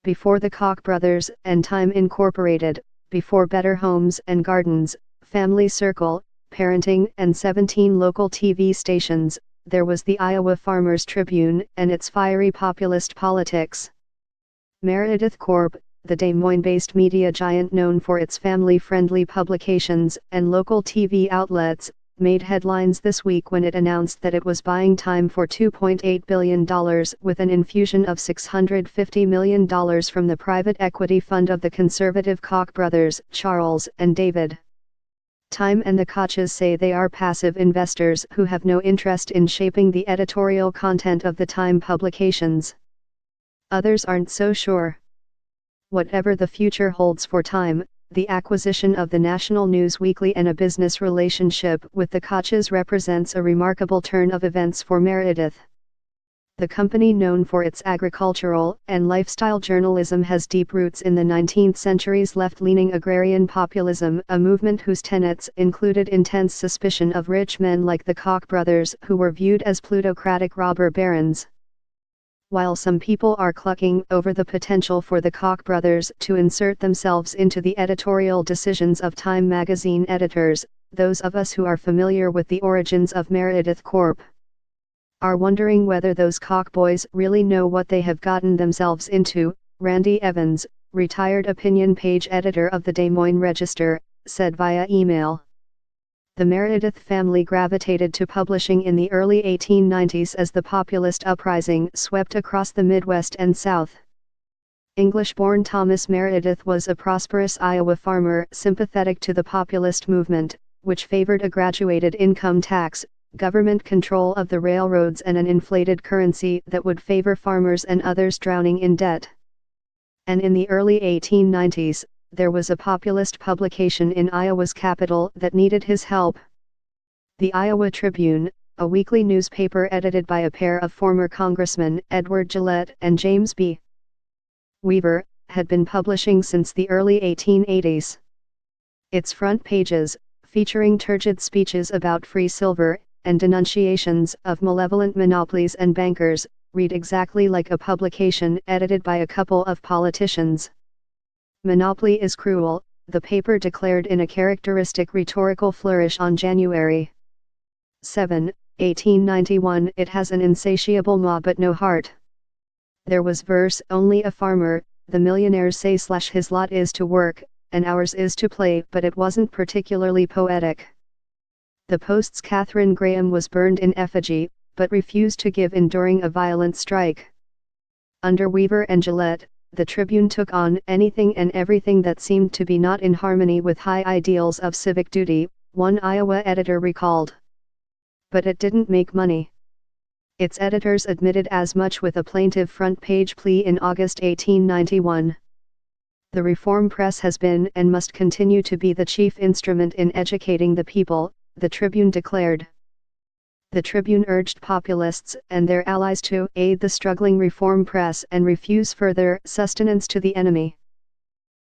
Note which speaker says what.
Speaker 1: before the Koch brothers and Time Incorporated, before Better Homes and Gardens, Family Circle, Parenting and 17 local TV stations, there was the Iowa Farmers Tribune and its fiery populist politics. Meredith Corp., the Des Moines-based media giant known for its family-friendly publications and local TV outlets, made headlines this week when it announced that it was buying Time for $2.8 billion with an infusion of $650 million from the private equity fund of the conservative Koch brothers, Charles and David. Time and the Koches say they are passive investors who have no interest in shaping the editorial content of the Time publications. Others aren't so sure. Whatever the future holds for Time, the acquisition of the National News Weekly and a business relationship with the Koches represents a remarkable turn of events for Meredith. The company, known for its agricultural and lifestyle journalism, has deep roots in the 19th century's left-leaning agrarian populism, a movement whose tenets included intense suspicion of rich men like the Koch brothers, who were viewed as plutocratic robber barons. While some people are clucking over the potential for the Koch brothers to insert themselves into the editorial decisions of Time magazine editors, those of us who are familiar with the origins of Meredith Corp. are wondering whether those Koch boys really know what they have gotten themselves into. Randy Evans, retired opinion page editor of the Des Moines Register, said via email. The Meredith family gravitated to publishing in the early 1890s as the populist uprising swept across the Midwest and South. English-born Thomas Meredith was a prosperous Iowa farmer sympathetic to the populist movement, which favored a graduated income tax, government control of the railroads, and an inflated currency that would favor farmers and others drowning in debt. And in the early 1890s, there was a populist publication in Iowa's capital that needed his help. The Iowa Tribune, a weekly newspaper edited by a pair of former congressmen, Edward Gillette and James B. Weaver, had been publishing since the early 1880s. Its front pages, featuring turgid speeches about free silver, and denunciations of malevolent monopolies and bankers, read exactly like a publication edited by a couple of politicians. Monopoly is cruel, the paper declared in a characteristic rhetorical flourish on January 7, 1891. It has an insatiable maw but no heart. There was verse: only a farmer, the millionaires say / his lot is to work, and ours is to play, but it wasn't particularly poetic. The Post's Catherine Graham was burned in effigy, but refused to give in during a violent strike. Under Weaver and Gillette, the Tribune took on anything and everything that seemed to be not in harmony with high ideals of civic duty, one Iowa editor recalled. But it didn't make money. Its editors admitted as much with a plaintive front-page plea in August 1891. The Reform Press has been and must continue to be the chief instrument in educating the people, the Tribune declared. The Tribune urged populists and their allies to aid the struggling Reform Press and refuse further sustenance to the enemy.